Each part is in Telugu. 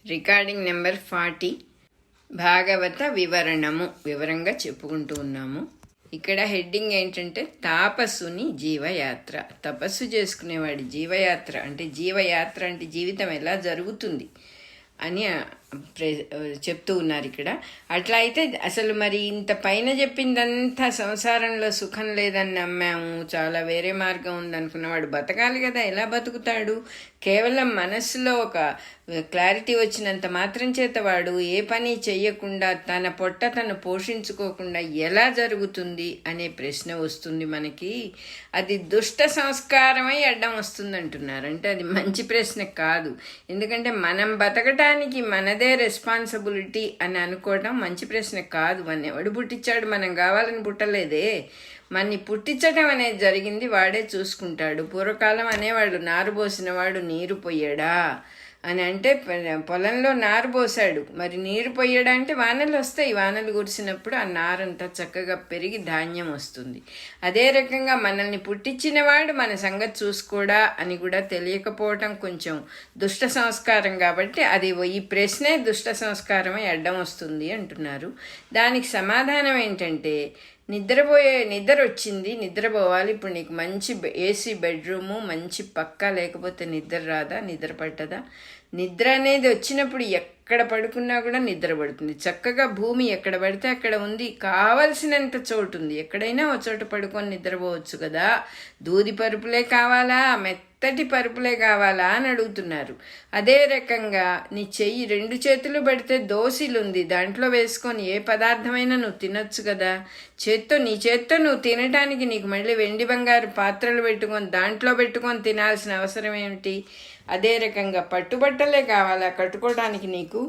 రికార్డింగ్ నెంబర్ 40 భాగవత వివరంగా చెప్పుకుంటూ ఉన్నాము. ఇక్కడ హెడ్డింగ్ ఏంటంటే తాపస్సుని జీవయాత్ర. తపస్సు చేసుకునేవాడి జీవయాత్ర అంటే జీవితం ఎలా జరుగుతుంది అని చెప్తూ ఉన్నారు ఇక్కడ. అట్లా అయితే అసలు మరి ఇంత పైన చెప్పిందంతా సంసారంలో సుఖం లేదని నమ్మాము, చాలా వేరే మార్గం ఉందనుకున్నవాడు బతకాలి కదా, ఎలా బతుకుతాడు? కేవలం మనస్సులో ఒక క్లారిటీ వచ్చినంత మాత్రం చేత వాడు ఏ పని చెయ్యకుండా తన పొట్ట తను పోషించుకోకుండా ఎలా జరుగుతుంది అనే ప్రశ్న వస్తుంది మనకి. అది దుష్ట సంస్కారమై అడ్డం వస్తుంది అంటున్నారు. అంటే అది మంచి ప్రశ్న కాదు. ఎందుకంటే మనం బతకటానికి మనదే రెస్పాన్సిబిలిటీ అని అనుకోవడం మంచి ప్రశ్న కాదు. మన ఎవడు పుట్టించాడు? మనం కావాలని పుట్టలేదే. మన్ని పుట్టించటం అనేది జరిగింది, వాడే చూసుకుంటాడు. పూర్వకాలం అనేవాడు నారు పోసిన వాడు నీరు పొయ్యడా అని. అంటే పొలంలో నారు పోసాడు, మరి నీరు పొయ్యడా అంటే వానలు వస్తాయి. వానలు కురిసినప్పుడు ఆ నారంతా చక్కగా పెరిగి ధాన్యం వస్తుంది. అదే రకంగా మనల్ని పుట్టించిన వాడు మన సంగతి చూసుకోడా అని కూడా తెలియకపోవటం కొంచెం దుష్ట సంస్కారం. కాబట్టి అది ఈ ప్రశ్నే దుష్ట సంస్కారమై అడ్డం వస్తుంది అంటున్నారు. దానికి సమాధానం ఏంటంటే, నిద్ర వచ్చింది, నిద్రపోవాలి. ఇప్పుడు నీకు మంచి ఏసీ బెడ్రూము, మంచి పక్కా, లేకపోతే నిద్ర రాదా, నిద్ర పట్టదా? నిద్ర అనేది వచ్చినప్పుడు ఎక్కడ పడుకున్నా కూడా నిద్ర పడుతుంది. చక్కగా భూమి ఎక్కడ పడితే అక్కడ ఉంది, కావలసినంత చోటు ఉంది, ఎక్కడైనా ఒక చోట పడుకొని నిద్రపోవచ్చు కదా. దూది పరుపులే కావాలా, మెత్తటి పరుపులే కావాలా అని అడుగుతున్నారు. అదే రకంగా నీ చెయ్యి 2 చేతులు పడితే దోశలుంది, దాంట్లో వేసుకొని ఏ పదార్థమైనా నువ్వు తినొచ్చు కదా. నీ చేత్తో నువ్వు తినటానికి నీకు మళ్ళీ వెండి బంగారు పాత్రలు పెట్టుకొని దాంట్లో పెట్టుకొని తినాల్సిన అవసరం ఏమిటి? అదే రకంగా పట్టుబట్టలే కావాలా కట్టుకోవడానికి? నీకు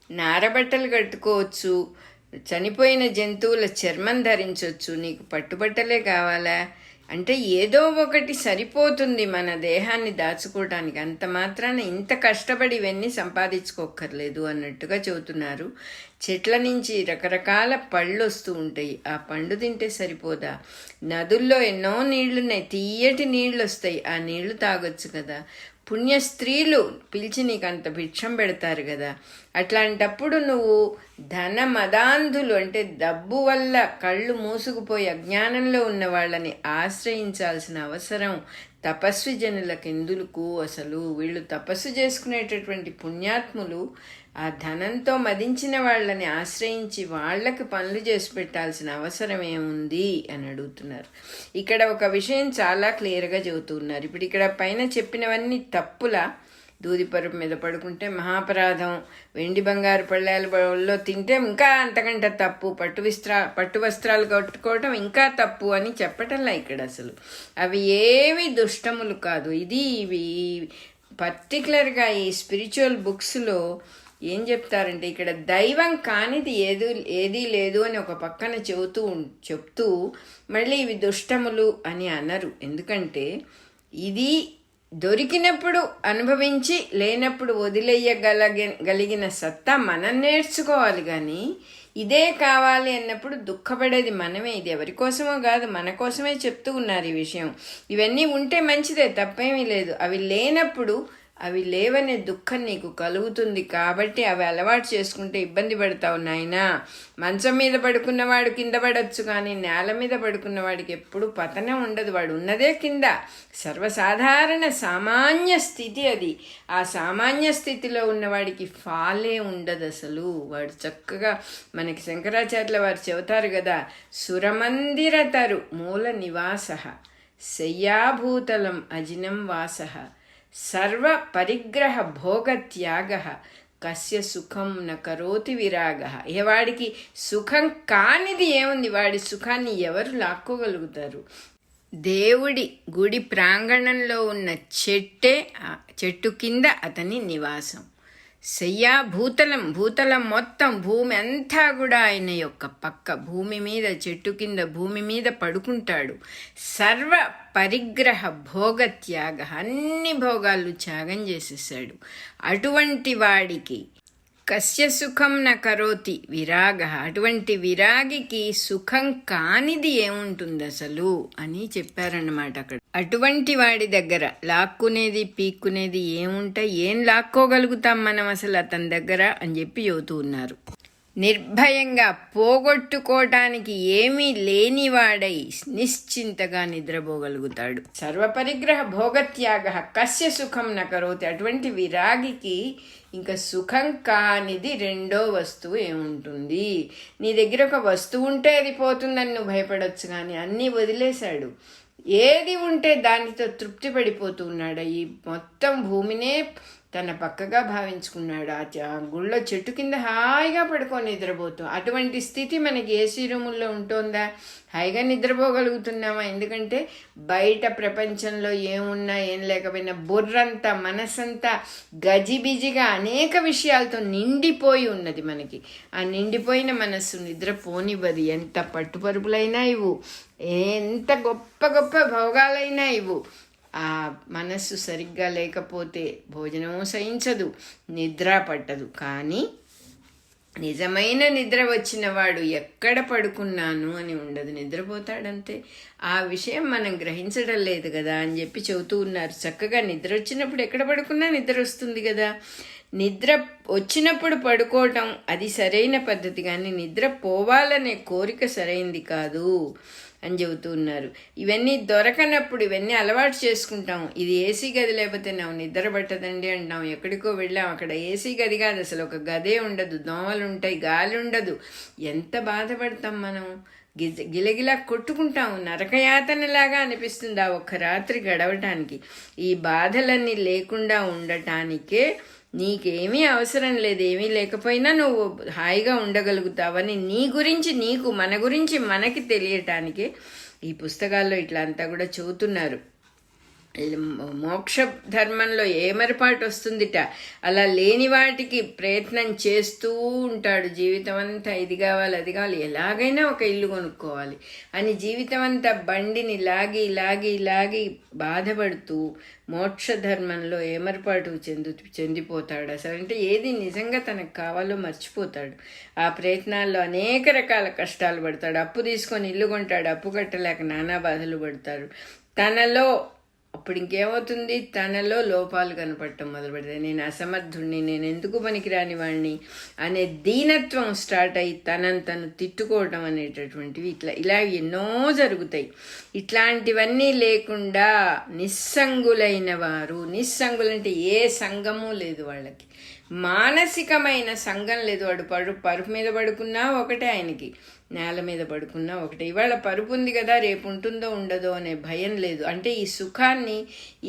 నారబట్టలు కట్టుకోవచ్చు, చనిపోయిన జంతువుల చర్మం ధరించవచ్చు, నీకు పట్టుబట్టలే కావాలా? అంటే ఏదో ఒకటి సరిపోతుంది మన దేహాన్ని దాచుకోవటానికి. అంత మాత్రాన ఇంత కష్టపడి ఇవన్నీ సంపాదించుకోక్కర్లేదు అన్నట్టుగా చెబుతున్నారు. చెట్ల నుంచి రకరకాల పళ్ళు వస్తూ ఉంటాయి, ఆ పండు తింటే సరిపోదా? నదుల్లో ఎన్నో నీళ్లున్నాయి, తీయటి నీళ్లు వస్తాయి, ఆ నీళ్లు తాగొచ్చు కదా. పుణ్య స్త్రీలు పిలిచి నీకు అంత భిక్షం పెడతారు కదా. అట్లాంటప్పుడు నువ్వు ధన మదాంధులు అంటే డబ్బు వల్ల కళ్ళు మూసుకుపోయి అజ్ఞానంలో ఉన్న వాళ్ళని ఆశ్రయించాల్సిన అవసరం తపస్వి జనులకు ఎందుకు? అసలు వీళ్ళు తపస్సు చేసుకునేటటువంటి పుణ్యాత్ములు ఆ ధనంతో మదించిన వాళ్ళని ఆశ్రయించి వాళ్ళకి పనులు చేసి పెట్టాల్సిన అవసరం ఏముంది అని అడుగుతున్నారు. ఇక్కడ ఒక విషయం చాలా క్లియర్గా చెబుతున్నారు. ఇప్పుడు ఇక్కడ పైన చెప్పినవన్నీ తప్పులా? దూదిపరుపు మీద పడుకుంటే మహాపరాధం, వెండి బంగారు పళ్ళాలలో తింటే ఇంకా అంతకంటే తప్పు, పట్టు వస్త్రాలు కట్టుకోవటం ఇంకా తప్పు అని చెప్పటంలా ఇక్కడ. అసలు అవి ఏవి దుష్టములు కాదు. ఇవి పర్టికులర్గా ఈ స్పిరిచువల్ బుక్స్లో ఏం చెప్తారంటే, ఇక్కడ దైవం కానిది ఏదీ లేదు అని ఒక పక్కన చెప్తూ మళ్ళీ ఇవి దుష్టములు అని అనరు. ఎందుకంటే ఇది దొరికినప్పుడు అనుభవించి లేనప్పుడు వదిలేయగలిగిన సత్తా మనం నేర్చుకోవాలి. కానీ ఇదే కావాలి అన్నప్పుడు దుఃఖపడేది మనమే. ఇది ఎవరి కోసమో కాదు, మన కోసమే చెప్తూ ఉన్నారు ఈ విషయం. ఇవన్నీ ఉంటే మంచిదే, తప్పేమీ లేదు. అవి లేనప్పుడు అవి లేవనే దుఃఖం నీకు కలుగుతుంది. కాబట్టి అవి అలవాటు చేసుకుంటే ఇబ్బంది పడతావు నాయనా. మంచం మీద పడుకున్నవాడు కింద పడవచ్చు, కానీ నేల మీద పడుకున్నవాడికి ఎప్పుడు పతనం ఉండదు. వాడు ఉన్నదే కింద. సర్వసాధారణ సామాన్య స్థితి అది. ఆ సామాన్య స్థితిలో ఉన్నవాడికి ఫాలే ఉండదు అసలు. వాడు చక్కగా, మనకి శంకరాచార్యుల వారు చెబుతారు కదా, సురమందిరతరు మూల నివాస శయ్యాభూతలం అజినం వాస సర్వ పరిగ్రహ భోగ త్యాగ కస్య సుఖం న కరోతి విరాగ. వాడికి సుఖం కానిది ఏముంది? వాడి సుఖాన్ని ఎవరు లాక్కోగలుగుతారు? దేవుడి గుడి ప్రాంగణంలో ఉన్న చెట్టు కింద అతని నివాసం. భూతలం మొత్తం, భూమి అంతా కూడా ఆయన యొక్క పక్క. భూమి మీద, చెట్టు కింద, భూమి మీద పడుకుంటాడు. సర్వ పరిగ్రహ భోగ త్యాగ, అన్ని భోగాలు త్యాగం చేసేసాడు. అటువంటి వాడికి కస్య సుఖం న కరోతి విరాగ, అటువంటి విరాగికి సుఖం కానిది ఏముంటుంది అసలు అని చెప్పారన్నమాట అక్కడ. అటువంటి వాడి దగ్గర లాక్కునేది పీక్కునేది ఏముంటాయి, ఏం లాక్కోగలుగుతాం మనం అసలు అతని దగ్గర అని చెప్పి చెబుతూ ఉన్నారు. నిర్భయంగా పోగొట్టుకోవటానికి ఏమీ లేనివాడై నిశ్చింతగా నిద్రపోగలుగుతాడు. సర్వపరిగ్రహ భోగత్యాగ కస్య సుఖం నకరోతి. అటువంటి విరాగికి ఇంకా సుఖం కానిది రెండో వస్తువు ఏముంటుంది? నీ దగ్గర ఒక వస్తువు ఉంటే అది పోతుందని నువ్వు భయపడొచ్చు, కానీ అన్నీ వదిలేశాడు. ఏది ఉంటే దానితో తృప్తి పడిపోతూ ఉన్నాడు. ఈ మొత్తం భూమినే తన పక్కగా భావించుకున్నాడు. ఆ గుళ్ళో చెట్టు కింద హాయిగా పడుకొని నిద్రపోతూ. అటువంటి స్థితి మనకి ఏసీ రూముల్లో ఉంటుందా? హాయిగా నిద్రపోగలుగుతున్నామా? ఎందుకంటే బయట ప్రపంచంలో ఏమున్నా ఏం లేకపోయినా బుర్రంతా మనసంతా గజిబిజిగా అనేక విషయాలతో నిండిపోయి ఉన్నది మనకి. ఆ నిండిపోయిన మనస్సు నిద్రపోనివ్వదు. ఎంత పట్టుపరుపులైనా ఇవ్వు, ఎంత గొప్ప గొప్ప భోగాలైనా ఇవ్వు, ఆ మనస్సు సరిగ్గా లేకపోతే భోజనము సహించదు, నిద్ర పట్టదు. కానీ నిజమైన నిద్ర వచ్చిన వాడు ఎక్కడ పడుకున్నాను అని ఉండదు, నిద్రపోతాడంతే. ఆ విషయం మనం గ్రహించడం లేదు కదా అని చెప్పి చెబుతూ ఉన్నారు. చక్కగా నిద్ర వచ్చినప్పుడు ఎక్కడ పడుకున్నా నిద్ర వస్తుంది కదా. నిద్ర వచ్చినప్పుడు పడుకోవటం అది సరైన పద్ధతి, కానీ నిద్ర పోవాలనే కోరిక సరైంది కాదు అని చెబుతూ ఉన్నారు. ఇవన్నీ దొరకనప్పుడు ఇవన్నీ అలవాటు చేసుకుంటాం. ఇది ఏసీ గది లేకపోతే నాకు నిద్ర పట్టదండి అంటాం. ఎక్కడికో వెళ్ళాం, అక్కడ ఏసీ గది కాదు, అసలు ఒక గదే ఉండదు, దోమలు ఉంటాయి, గాలి ఉండదు. ఎంత బాధపడతాం మనం, గిలగిలా కొట్టుకుంటాము. నరకయాతనలాగా అనిపిస్తుంది ఆ ఒక్క రాత్రి గడవటానికి. ఈ బాధలన్నీ లేకుండా ఉండటానికే నీకేమీ అవసరం లేదు, ఏమీ లేకపోయినా నువ్వు హాయిగా ఉండగలుగుతావని నీ గురించి నీకు, మన గురించి మనకి తెలియటానికి ఈ పుస్తకాల్లో ఇట్లా అంతా కూడా చెబుతున్నారు. మోక్ష ధర్మంలో ఏమరపాటు వస్తుందిట. అలా లేని వాటికి ప్రయత్నం చేస్తూ ఉంటాడు జీవితం అంతా. ఇది కావాలి, అది కావాలి, ఎలాగైనా ఒక ఇల్లు కొనుక్కోవాలి అని జీవితం అంతా బండిని లాగి లాగి లాగి బాధపడుతూ మోక్ష ధర్మంలో ఏమరపాటు చెందిపోతాడు. అసలు అంటే ఏది నిజంగా తనకు కావాలో మర్చిపోతాడు. ఆ ప్రయత్నాల్లో అనేక రకాల కష్టాలు పడతాడు. అప్పు తీసుకొని ఇల్లు కొంటాడు, అప్పు కట్టలేక నానా బాధలు పడతాడు. తనలో అప్పుడు ఇంకేమవుతుంది, తనలో లోపాలు కనపడటం మొదలు పెడతాయి. నేను అసమర్థుణ్ణి, నేను ఎందుకు పనికిరాని వాడిని అనే దీనత్వం స్టార్ట్ అయ్యి తనను తను తిట్టుకోవటం అనేటటువంటివి ఇలా ఎన్నో జరుగుతాయి. ఇట్లాంటివన్నీ లేకుండా నిస్సంగులైన వారు, నిస్సంగులంటే ఏ సంగము లేదు వాళ్ళకి, మానసికమైన సంఘం లేదు. వాడు పరుపు మీద పడుకున్నా ఒకటే, ఆయనకి నేల మీద పడుకున్నా ఒకటే. ఇవాళ పరుపు ఉంది కదా, రేపు ఉంటుందో ఉండదో అనే భయం లేదు. అంటే ఈ సుఖాన్ని,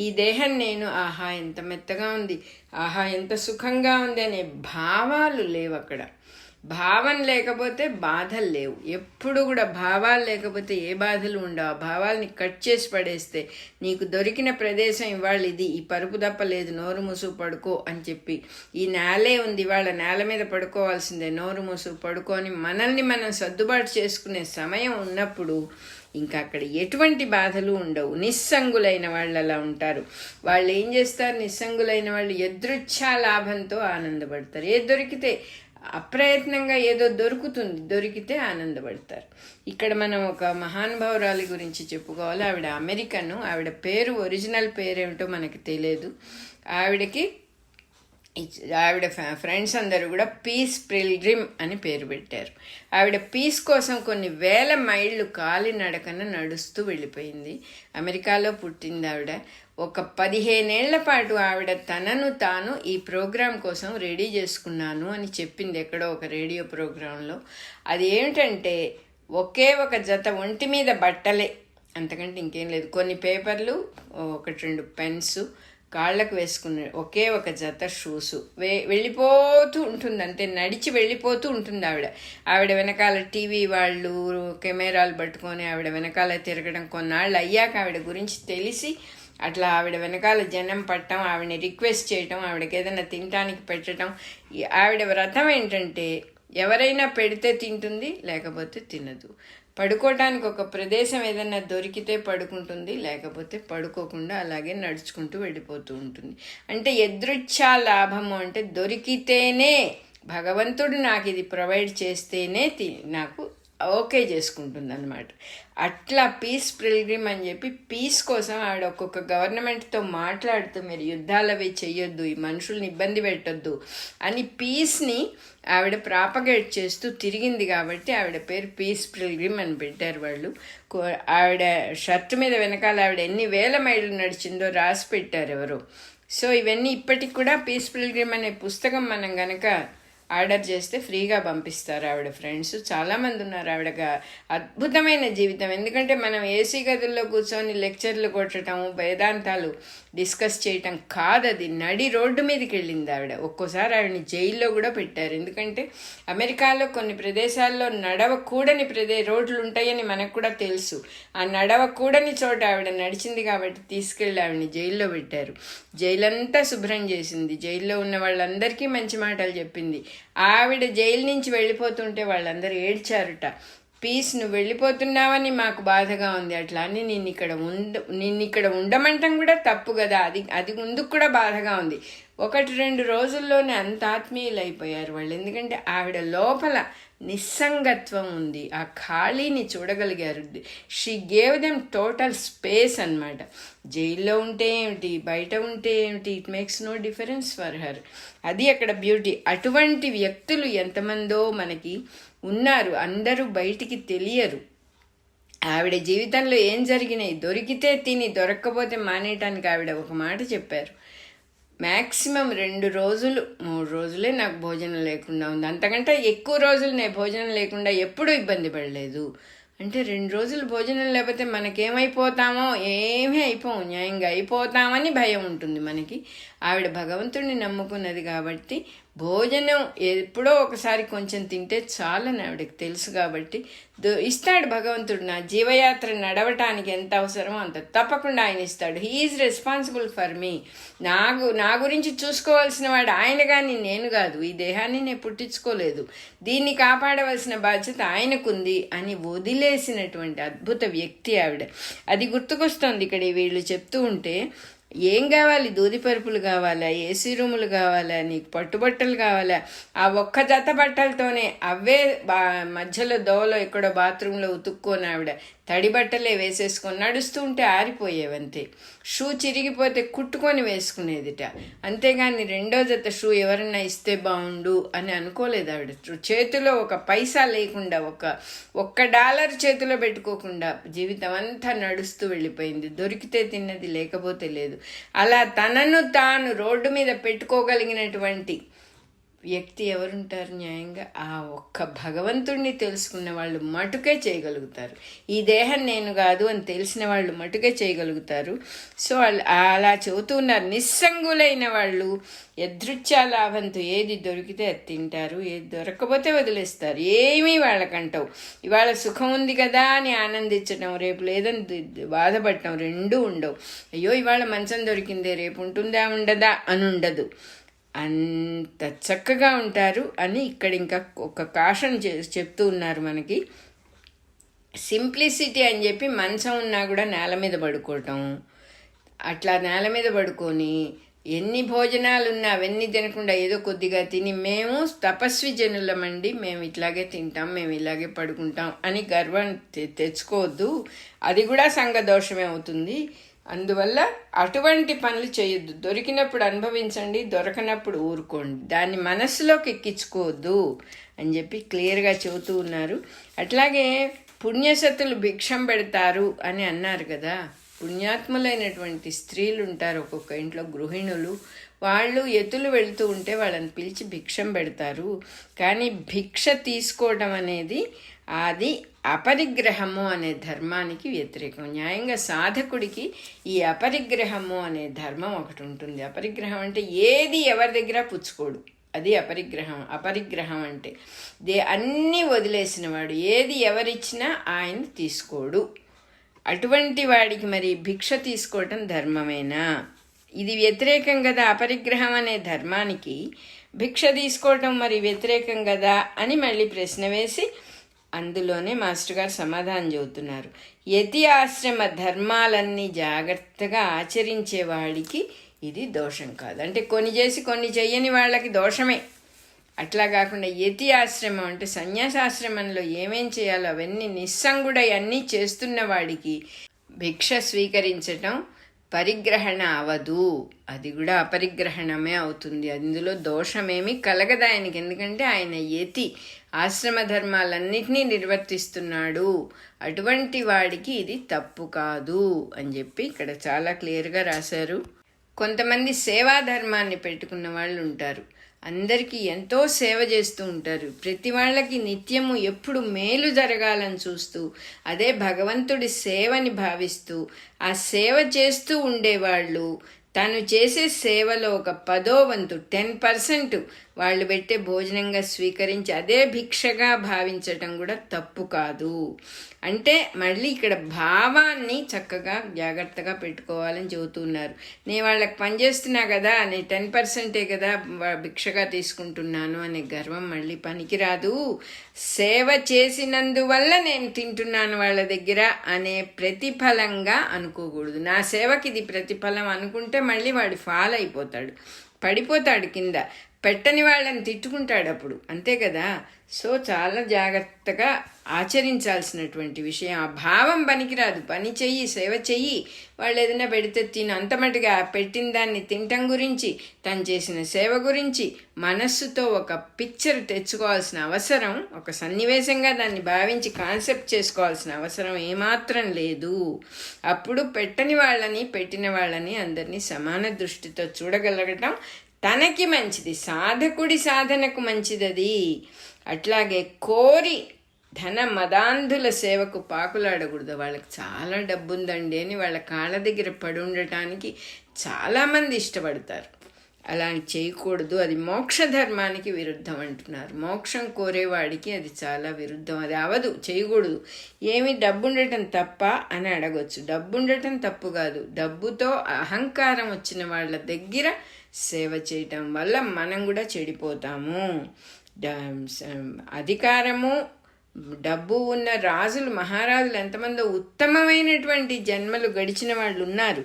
ఈ దేహం నేను, ఆహా ఎంత మెత్తగా ఉంది, ఆహా ఎంత సుఖంగా ఉంది అనే భావాలు లేవు అక్కడ. భావం లేకపోతే బాధలు లేవు. ఎప్పుడు కూడా భావాలు లేకపోతే ఏ బాధలు ఉండవు. ఆ భావాల్ని కట్ చేసి పడేస్తే నీకు దొరికిన ప్రదేశం ఇవాళ ఇది, ఈ పరుపు తప్ప లేదు, నోరు మూసు పడుకో అని చెప్పి, ఈ నేలే ఉంది ఇవాళ, నేల మీద పడుకోవాల్సిందే, నోరు మూసు పడుకొని మనల్ని మనం సర్దుబాటు చేసుకునే సమయం ఉన్నప్పుడు ఇంకా అక్కడ ఎటువంటి బాధలు ఉండవు. నిస్సంగులైన వాళ్ళు అలా ఉంటారు. వాళ్ళు ఏం చేస్తారు, నిస్సంగులైన వాళ్ళు యదృచ్ఛా లాభంతో ఆనందపడతారు. ఏది దొరికితే, అప్రయత్నంగా ఏదో దొరికితే ఆనందపడతారు. ఇక్కడ మనం ఒక మహానుభావురాలి గురించి చెప్పుకోవాలి. ఆవిడ అమెరికను. ఆవిడ పేరు, ఒరిజినల్ పేరేమిటో మనకి తెలియదు. ఆవిడ ఫ్రెండ్స్ అందరూ కూడా పీస్ పిల్గ్రిమ్ అని పేరు పెట్టారు. ఆవిడ పీస్ కోసం కొన్ని వేల మైళ్ళు కాలినడకన నడుస్తూ వెళ్ళిపోయింది. అమెరికాలో పుట్టింది ఆవిడ. ఒక 15 ఏళ్ల పాటు ఆవిడ తనను తాను ఈ ప్రోగ్రాం కోసం రెడీ చేసుకున్నాను అని చెప్పింది ఎక్కడో ఒక రేడియో ప్రోగ్రాంలో. అది ఏమిటంటే ఒకే ఒక జత ఒంటి మీద బట్టలే, అంతకంటే ఇంకేం లేదు. కొన్ని పేపర్లు, 1-2 పెన్స్, కాళ్ళకు వేసుకున్న ఒకే ఒక జత షూసు. వెళ్ళిపోతూ ఉంటుంది, అంతే, నడిచి వెళ్ళిపోతూ ఉంటుంది ఆవిడ వెనకాల టీవీ వాళ్ళు కెమెరాలు పట్టుకొని ఆవిడ వెనకాల తిరగడం. కొన్నాళ్ళు అయ్యాక ఆవిడ గురించి తెలిసి అట్లా ఆవిడ వెనకాల జనం పట్టడం, ఆవిడని రిక్వెస్ట్ చేయటం, ఆవిడకి ఏదైనా తినటానికి పెట్టడం. ఆవిడ వ్రతం ఏంటంటే ఎవరైనా పెడితే తింటుంది, లేకపోతే తినదు. పడుకోవటానికి ఒక ప్రదేశం ఏదైనా దొరికితే పడుకుంటుంది, లేకపోతే పడుకోకుండా అలాగే నడుచుకుంటూ వెళ్ళిపోతూ ఉంటుంది. అంటే యదృచ్ఛా లాభము అంటే దొరికితేనే, భగవంతుడు నాకు ఇది ప్రొవైడ్ చేస్తేనే నాకు ఓకే చేసుకుంటుంది అనమాట. అట్లా పీస్ పిల్గ్రిమ్ అని చెప్పి పీస్ కోసం ఆవిడ ఒక్కొక్క గవర్నమెంట్తో మాట్లాడుతూ మీరు యుద్ధాలు అవి చెయ్యొద్దు, ఈ మనుషుల్ని ఇబ్బంది పెట్టొద్దు అని పీస్ని ఆవిడ ప్రాపగేట్ చేస్తూ తిరిగింది కాబట్టి ఆవిడ పేరు పీస్ పిల్గ్రిమ్ అని పెట్టారు వాళ్ళు. ఆవిడ షర్ట్ మీద వెనకాల ఆవిడ ఎన్ని వేల మైళ్ళు నడిచిందో రాసి పెట్టారు ఎవరు. సో ఇవన్నీ ఇప్పటికి కూడా పీస్ పిల్గ్రిమ్ అనే పుస్తకం మనం గనక ఆర్డర్ చేస్తే ఫ్రీగా పంపిస్తారు ఆవిడ ఫ్రెండ్స్. చాలామంది ఉన్నారు. ఆవిడగా అద్భుతమైన జీవితం. ఎందుకంటే మనం ఏసీ గదుల్లో కూర్చొని లెక్చర్లు కొట్టడం, వేదాంతాలు డిస్కస్ చేయటం కాదు, అది నడి రోడ్డు మీదకి వెళ్ళింది ఆవిడ. ఒక్కోసారి ఆవిడని జైల్లో కూడా పెట్టారు. ఎందుకంటే అమెరికాలో కొన్ని ప్రదేశాల్లో నడవకూడని రోడ్లు ఉంటాయని మనకు కూడా తెలుసు. ఆ నడవకూడని చోట ఆవిడ నడిచింది కాబట్టి తీసుకెళ్ళి ఆవిడని జైల్లో పెట్టారు. జైలంతా శుభ్రం చేసింది. జైల్లో ఉన్న వాళ్ళందరికీ మంచి మాటలు చెప్పింది. ఆవిడ జైలు నుంచి వెళ్ళిపోతుంటే వాళ్ళందరూ ఏడ్చారుట. పీస్ నువ్వు వెళ్ళిపోతున్నావని మాకు బాధగా ఉంది, అట్లా అని నిన్ను ఇక్కడ ఉండమంటం కూడా తప్పు కదా, అది ముందుకు కూడా బాధగా ఉంది. 1-2 రోజుల్లోనే అంత ఆత్మీయులు అయిపోయారు వాళ్ళు. ఎందుకంటే ఆవిడ లోపల నిస్సంగత్వం ఉంది, ఆ ఖాళీని చూడగలిగారు. She gave them total space అన్నమాట. జైల్లో ఉంటే ఏమిటి, బయట ఉంటే ఏమిటి, it makes no difference for her. అది అక్కడ బ్యూటీ. అటువంటి వ్యక్తులు ఎంతమందో మనకి ఉన్నారు, అందరూ బయటికి తెలియరు. ఆవిడ జీవితంలో ఏం జరిగినాయి, దొరికితే తిని దొరక్కపోతే మానేయటానికి ఆవిడ ఒక మాట చెప్పారు. మ్యాక్సిమం 2 రోజులు 3 రోజులే నాకు భోజనం లేకుండా ఉంది, అంతకంటే ఎక్కువ రోజులు నేను భోజనం లేకుండా ఎప్పుడూ ఇబ్బంది పడలేదు. అంటే 2 రోజులు భోజనం లేకపోతే మనకేమైపోతామో, ఏమీ అయిపోం, న్యాయంగా అయిపోతామని భయం ఉంటుంది మనకి. ఆవిడ భగవంతుడిని నమ్ముకున్నది కాబట్టి భోజనం ఎప్పుడో ఒకసారి కొంచెం తింటే చాలని ఆవిడకి తెలుసు కాబట్టి ఇస్తాడు భగవంతుడు. నా జీవయాత్ర నడవటానికి ఎంత అవసరమో అంత తప్పకుండా ఆయన ఇస్తాడు. He is responsible for me. నా గురించి చూసుకోవాల్సిన వాడు ఆయన కానీ నేను కాదు. ఈ దేహాన్ని నేను పుట్టించుకోలేదు, దీన్ని కాపాడవలసిన బాధ్యత ఆయనకుంది అని వదిలేసినటువంటి అద్భుత వ్యక్తి ఆవిడ. అది గుర్తుకొస్తోంది ఇక్కడ వీళ్ళు చెప్తూ ఉంటే. ఏం కావాలి, దూది పరుపులు కావాలా, ఏసీ రూములు కావాలా, నీకు పట్టుబట్టలు కావాలా, ఆ ఒక్క జత బట్టలతోనే అవే మధ్యలో దోవలో ఎక్కడో బాత్రూంలో ఉతుక్కొని ఆవిడ తడి బట్టలే వేసేసుకొని నడుస్తూ ఉంటే ఆరిపోయేవంతే. షూ చిరిగిపోతే కుట్టుకొని వేసుకునేదిట, అంతేగాని 2వ జత షూ ఎవరన్నా ఇస్తే బాగుండు అని అనుకోలేదు ఆవిడ. చేతిలో ఒక పైసా లేకుండా, $1 చేతిలో పెట్టుకోకుండా జీవితం అంతా నడుస్తూ వెళ్ళిపోయింది. దొరికితే తిన్నది, లేకపోతే లేదు. అలా తనను తాను రోడ్డు మీద పెట్టుకోగలిగినటువంటి వ్యక్తి ఎవరుంటారు న్యాయంగా? ఆ ఒక్క భగవంతుడిని తెలుసుకున్న వాళ్ళు మటుకే చేయగలుగుతారు. ఈ దేహం నేను కాదు అని తెలిసిన వాళ్ళు మటుకే చేయగలుగుతారు. సో అలా చెబుతూ ఉన్నారు. నిస్సంగులైన వాళ్ళు యదృచ్ఛా లాభంతో ఏది దొరికితే అది తింటారు, ఏది దొరకకపోతే వదిలేస్తారు. ఏమీ వాళ్ళకంటావు. ఇవాళ సుఖం ఉంది కదా అని ఆనందించడం, రేపు లేదని బాధపడటం రెండూ ఉండవు. అయ్యో ఇవాళ మంచం దొరికిందే, రేపు ఉంటుందా ఉండదా అని ఉండదు. అంత చక్కగా ఉంటారు అని ఇక్కడ ఇంకా ఒక కాషన్ చెప్తూ ఉన్నారు మనకి. సింప్లిసిటీ అని చెప్పి మంచం ఉన్నా కూడా నేల మీద పడుకోవటం, అట్లా నేల మీద పడుకొని ఎన్ని భోజనాలు ఉన్నా అవన్నీ తినకుండా ఏదో కొద్దిగా తిని మేము తపస్వి జనులమండి, మేము ఇట్లాగే తింటాం, మేము ఇలాగే పడుకుంటాం అని గర్వం తెచ్చుకోవద్దు. అది కూడా సంఘదోషమే అవుతుంది. అందువల్ల అటువంటి పనులు చేయొద్దు. దొరికినప్పుడు అనుభవించండి, దొరకనప్పుడు ఊరుకోండి, దాన్ని మనస్సులోకి ఎక్కించుకోవద్దు అని చెప్పి క్లియర్గా చెబుతూ ఉన్నారు. అట్లాగే పుణ్యసతులు భిక్షం పెడతారు అని అన్నారు కదా. పుణ్యాత్ములైనటువంటి స్త్రీలు ఉంటారు ఒక్కొక్క ఇంట్లో, గృహిణులు. వాళ్ళు ఎత్తులు వెళుతూ ఉంటే వాళ్ళని పిలిచి భిక్షం పెడతారు. కానీ భిక్ష తీసుకోవడం అనేది అది అపరిగ్రహము అనే ధర్మానికి వ్యతిరేకం. న్యాయంగా సాధకుడికి ఈ అపరిగ్రహము అనే ధర్మం ఒకటి ఉంటుంది. అపరిగ్రహం అంటే ఏది ఎవరి దగ్గర పుచ్చుకోడు, అది అపరిగ్రహం. అపరిగ్రహం అంటే అన్నీ వదిలేసిన వాడు, ఏది ఎవరిచ్చినా ఆయన తీసుకోడు. అటువంటి వాడికి మరి భిక్ష తీసుకోవటం ధర్మమేనా? ఇది వ్యతిరేకం కదా. అపరిగ్రహం అనే ధర్మానికి భిక్ష తీసుకోవటం మరి వ్యతిరేకం కదా అని మళ్ళీ ప్రశ్న వేసి అందులోనే మాస్టర్ గారు సమాధానం చెబుతున్నారు. యతి ఆశ్రమ ధర్మాలన్నీ జాగ్రత్తగా ఆచరించేవాడికి ఇది దోషం కాదు. అంటే కొన్ని చేసి కొన్ని చెయ్యని వాళ్ళకి దోషమే. అట్లా కాకుండా యతి ఆశ్రమం అంటే సన్యాసాశ్రమంలో ఏమేం చేయాలో అవన్నీ నిస్సంగుడై అన్నీ చేస్తున్న వాడికి భిక్ష స్వీకరించటం పరిగ్రహణ అవదు, అది కూడా అపరిగ్రహణమే అవుతుంది. అందులో దోషమేమీ కలగదు ఆయనకి, ఎందుకంటే ఆయన యతి ఆశ్రమ ధర్మాలన్నిటినీ నిర్వర్తిస్తున్నాడు. అటువంటి వాడికి ఇది తప్పు కాదు అని చెప్పి ఇక్కడ చాలా క్లియర్గా రాశారు. కొంతమంది సేవా ధర్మాన్ని పెట్టుకున్న వాళ్ళు ఉంటారు, అందరికీ ఎంతో సేవ చేస్తూ ఉంటారు, ప్రతి వాళ్ళకి నిత్యము ఎప్పుడు మేలు జరగాలని చూస్తూ అదే భగవంతుడి సేవని భావిస్తూ ఆ సేవ చేస్తూ ఉండేవాళ్ళు తను చేసే సేవలో ఒక 10వ వంతు 10% వాళ్ళు పెట్టే భోజనంగా స్వీకరించి అదే భిక్షగా భావించటం కూడా తప్పు కాదు. అంటే మళ్ళీ ఇక్కడ భావాన్ని చక్కగా జాగ్రత్తగా పెట్టుకోవాలని చెబుతున్నారు. నేను వాళ్ళకి పనిచేస్తున్నా కదా, నేను 10%ఏ కదా భిక్షగా తీసుకుంటున్నాను అనే గర్వం మళ్ళీ పనికిరాదు. సేవ చేసినందువల్ల నేను తింటున్నాను వాళ్ళ దగ్గర అనే ప్రతిఫలంగా అనుకోకూడదు. నా సేవకి ఇది ప్రతిఫలం అనుకుంటే మళ్ళీ వాడు ఫాల్ అయిపోతాడు, పడిపోతాడు కింద, పెట్టని వాళ్ళని తిట్టుకుంటాడు అప్పుడు, అంతే కదా. సో చాలా జాగ్రత్తగా ఆచరించాల్సినటువంటి విషయం. ఆ భావం పనికిరాదు. పని చెయ్యి, సేవ చెయ్యి, వాళ్ళు ఏదైనా పెడితే తిను, అంతమటుగా పెట్టిన దాన్ని తినటం గురించి, తను చేసిన సేవ గురించి మనస్సుతో ఒక పిక్చర్ తెచ్చుకోవాల్సిన అవసరం, ఒక సన్నివేశంగా దాన్ని భావించి కాన్సెప్ట్ చేసుకోవాల్సిన అవసరం ఏమాత్రం లేదు. అప్పుడు పెట్టని వాళ్ళని పెట్టిన వాళ్ళని అందరినీ సమాన దృష్టితో చూడగలగటం తనకి మంచిది, సాధకుడి సాధనకు మంచిదది. అట్లాగే కోరి ధన మదాంధుల సేవకు పాకులాడకూడదు. వాళ్ళకి చాలా డబ్బు ఉందండి అని వాళ్ళ కాళ్ళ దగ్గర పడి ఉండటానికి చాలామంది ఇష్టపడతారు. అలా చేయకూడదు, అది మోక్ష ధర్మానికి విరుద్ధం అంటున్నారు. మోక్షం కోరేవాడికి అది చాలా విరుద్ధం, అది అవదు, చేయకూడదు. ఏమి డబ్బు ఉండటం తప్ప అని అడగొచ్చు. డబ్బు ఉండటం తప్పు కాదు, డబ్బుతో అహంకారం వచ్చిన వాళ్ళ దగ్గర సేవ చేయటం వల్ల మనం కూడా చెడిపోతాము. అధికారము డబ్బు ఉన్న రాజులు మహారాజులు ఎంతమందో ఉత్తమమైనటువంటి జన్మలు గడిచిన వాళ్ళు ఉన్నారు.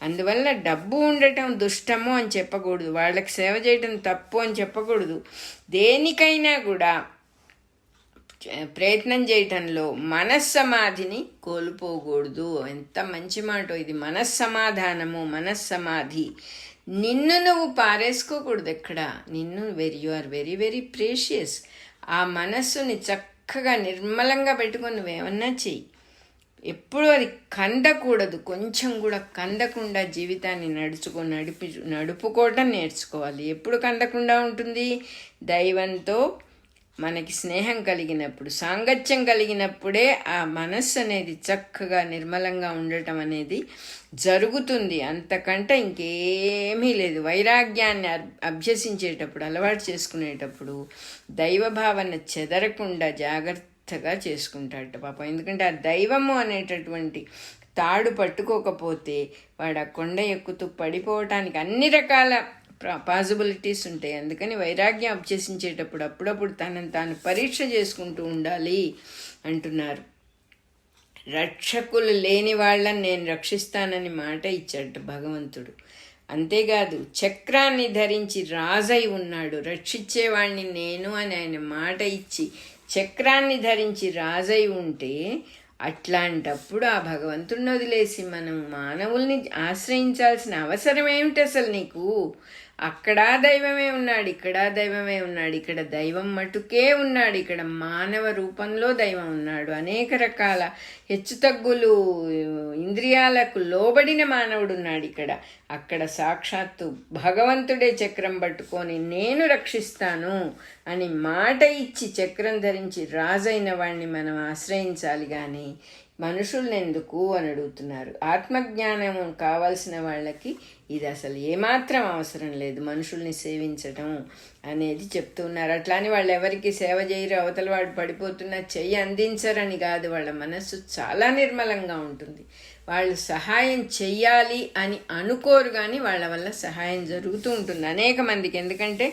అందువల్ల డబ్బు ఉండటం దుష్టము అని చెప్పకూడదు, వాళ్ళకి సేవ చేయటం తప్పు అని చెప్పకూడదు. దేనికైనా కూడా ప్రయత్నం చేయటంలో మనస్సమాధిని కోల్పోకూడదు. ఎంత మంచి మాట ఇది, మనస్సమాధానము, మనస్సమాధి. నిన్ను నువ్వు పారేసుకోకూడదు ఎక్కడ, నిన్ను you are very very precious. ఆ మనస్సుని చక్కగా నిర్మలంగా పెట్టుకొని నువ్వేమన్నా చెయ్యి. ఎప్పుడూ అది కందకూడదు, కొంచెం కూడా కందకుండా జీవితాన్ని నడుపుకోవటం నేర్చుకోవాలి. ఎప్పుడు కందకుండా ఉంటుంది? దైవంతో మనకి స్నేహం కలిగినప్పుడు, సాంగత్యం కలిగినప్పుడే ఆ మనస్సు అనేది చక్కగా నిర్మలంగా ఉండటం అనేది జరుగుతుంది. అంతకంటే ఇంకేమీ లేదు. వైరాగ్యాన్ని అభ్యసించేటప్పుడు, అలవాటు చేసుకునేటప్పుడు దైవభావన చెదరకుండా జాగ్రత్తగా చేసుకుంటాడట పాపం. ఎందుకంటే ఆ దైవము అనేటటువంటి తాడు పట్టుకోకపోతే వాడు ఆ కొండ ఎక్కుతూ పడిపోవటానికి అన్ని రకాల పాసిబిలిటీస్ ఉంటాయి. అందుకని వైరాగ్యం అభ్యసించేటప్పుడు అప్పుడప్పుడు తనని తాను పరీక్ష చేసుకుంటూ ఉండాలి అంటున్నారు. రక్షకులు లేని వాళ్ళని నేను రక్షిస్తానని మాట ఇచ్చాడు భగవంతుడు. అంతేకాదు చక్రాన్ని ధరించి రాజై ఉన్నాడు, రక్షించేవాణ్ణి నేను అని ఆయన మాట ఇచ్చి చక్రాన్ని ధరించి రాజై ఉంటే, అట్లాంటప్పుడు ఆ భగవంతుడిని వదిలేసి మనం మానవుల్ని ఆశ్రయించాల్సిన అవసరం ఏమిటి అసలు నీకు? అక్కడా దైవమే ఉన్నాడు, ఇక్కడా దైవమే ఉన్నాడు. ఇక్కడ దైవం మటుకే ఉన్నాడు, ఇక్కడ మానవ రూపంలో దైవం ఉన్నాడు. అనేక రకాల హెచ్చుతగ్గులు, ఇంద్రియాలకు లోబడిన మానవుడు ఉన్నాడు ఇక్కడ. అక్కడ సాక్షాత్తు భగవంతుడే చక్రం పట్టుకొని నేను రక్షిస్తాను అని మాట ఇచ్చి చక్రం ధరించి రాజైన వాడిని మనం ఆశ్రయించాలి. కానీ మనుషుల్ని ఎందుకు అని అడుగుతున్నారు. ఆత్మజ్ఞానం కావాల్సిన వాళ్ళకి ఇది అసలు ఏమాత్రం అవసరం లేదు, మనుషుల్ని సేవించటం అనేది చెప్తున్నారు. అట్లానే వాళ్ళు ఎవరికి సేవ చేయరు, అవతల వాడు పడిపోతున్నా చెయ్యి అందించరని కాదు, వాళ్ళ మనస్సు చాలా నిర్మలంగా ఉంటుంది. వాళ్ళు సహాయం చెయ్యాలి అని అనుకోరు, కానీ వాళ్ళ వల్ల సహాయం జరుగుతూ ఉంటుంది అనేక మందికి. ఎందుకంటే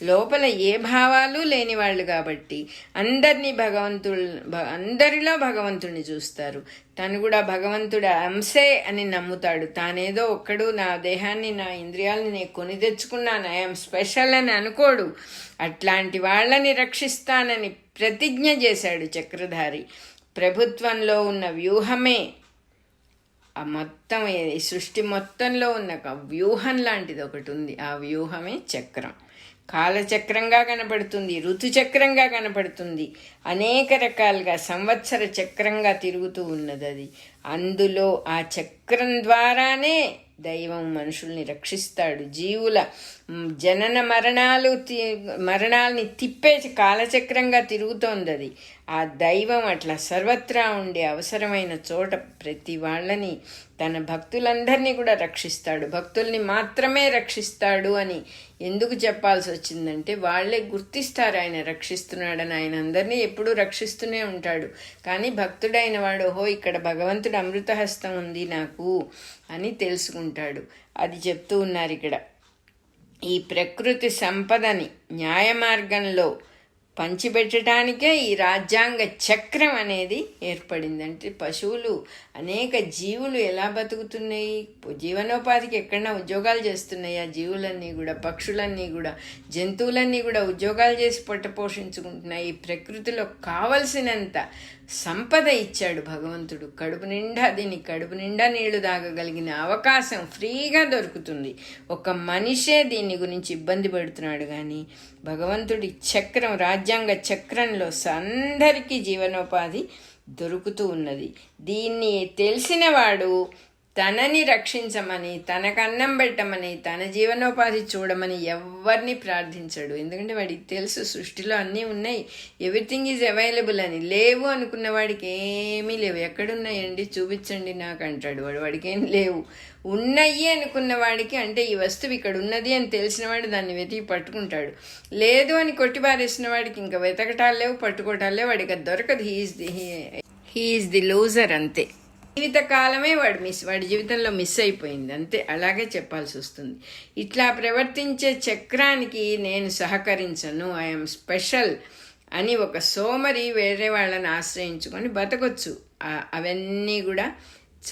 లోపల ఏ భావాలు లేని వాళ్ళు కాబట్టి అందరిలో భగవంతుడిని చూస్తారు. తను కూడా భగవంతుడి అంశే అని నమ్ముతాడు. తానేదో ఒక్కడు నా దేహాన్ని నా ఇంద్రియాలని నేను కొని తెచ్చుకున్నాను, ఐఎమ్ స్పెషల్ అని అనుకోడు. అట్లాంటి వాళ్ళని రక్షిస్తానని ప్రతిజ్ఞ చేశాడు చక్రధారి. ప్రభుత్వంలో ఉన్న వ్యూహమే ఆ మొత్తం ఈ సృష్టి మొత్తంలో ఉన్న ఒక వ్యూహం లాంటిది ఒకటి ఉంది. ఆ వ్యూహమే చక్రం. కాలచక్రంగా కనపడుతుంది, ఋతుచక్రంగా కనపడుతుంది, అనేక రకాలుగా సంవత్సర చక్రంగా తిరుగుతూ ఉన్నది అది. అందులో ఆ చక్రం ద్వారానే దైవం మనుషుల్ని రక్షిస్తాడు. జీవుల జనన మరణాలని తిప్పే కాలచక్రంగా తిరుగుతోంది అది. ఆ దైవం అట్లా సర్వత్రా ఉండే అవసరమైన చోట ప్రతి వాళ్ళని, తన భక్తులందరినీ కూడా రక్షిస్తాడు. భక్తుల్ని మాత్రమే రక్షిస్తాడు అని ఎందుకు చెప్పాల్సి వచ్చిందంటే వాళ్ళే గుర్తిస్తారు ఆయన రక్షిస్తున్నాడని. ఆయన అందరినీ ఎప్పుడూ రక్షిస్తూనే ఉంటాడు. కానీ భక్తుడైన వాడు ఓహో ఇక్కడ భగవంతుడు అమృతహస్తం ఉంది నాకు అని తెలుసుకుంటాడు. అది చెప్తూ ఉన్నారు ఇక్కడ. ఈ ప్రకృతి సంపదని న్యాయ మార్గంలో పంచిపెట్టడానికే ఈ రాజ్యాంగ చక్రం అనేది ఏర్పడింది. అంటే పశువులు, అనేక జీవులు ఎలా బతుకుతున్నాయి, జీవనోపాధికి ఎక్కడన్నా ఉద్యోగాలు చేస్తున్నాయి. ఆ జీవులన్నీ కూడా, పక్షులన్నీ కూడా, జంతువులన్నీ కూడా ఉద్యోగాలు చేసి పొట్ట పోషించుకుంటున్నాయి. ఈ ప్రకృతిలో కావలసినంత సంపద ఇచ్చాడు భగవంతుడు. కడుపు నిండా నీళ్లు తాగగలిగిన అవకాశం ఫ్రీగా దొరుకుతుంది. ఒక మనిషే దీని గురించి ఇబ్బంది పడుతున్నాడు, కానీ భగవంతుడి చక్రం, రాజ్యాంగ చక్రంలో అందరికీ జీవనోపాధి దొరుకుతూ ఉన్నది. దీన్ని తెలిసినవాడు తనని రక్షించమని, తనకు అన్నం పెట్టమని, తన జీవనోపాధి చూడమని ఎవరిని ప్రార్థించాడు. ఎందుకంటే వాడికి తెలుసు సృష్టిలో అన్నీ ఉన్నాయి, ఎవ్రీథింగ్ ఈజ్ అవైలబుల్ అని. లేవు అనుకున్న వాడికి ఏమీ లేవు. ఎక్కడున్నాయండి చూపించండి నాకు అంటాడు వాడు. వాడికి ఏం లేవు. ఉన్నాయి అనుకున్న వాడికి, అంటే ఈ వస్తువు ఇక్కడ ఉన్నది అని తెలిసిన వాడు దాన్ని వెతికి పట్టుకుంటాడు. లేదు అని కొట్టిపారేసిన వాడికి ఇంకా వెతకటాలు లేవు, పట్టుకోవటాలు లేవు, వాడికి అది దొరకదు. హీఈస్ ది లూజర్ అంతే. జీవితకాలమే వాడి జీవితంలో మిస్ అయిపోయింది అంతే. అలాగే చెప్పాల్సి వస్తుంది. ఇట్లా ప్రవర్తించే చక్రానికి నేను సహకరించను, ఐఎమ్ స్పెషల్ అని ఒక సోమరి వేరే వాళ్ళని ఆశ్రయించుకొని బతకొచ్చు. అవన్నీ కూడా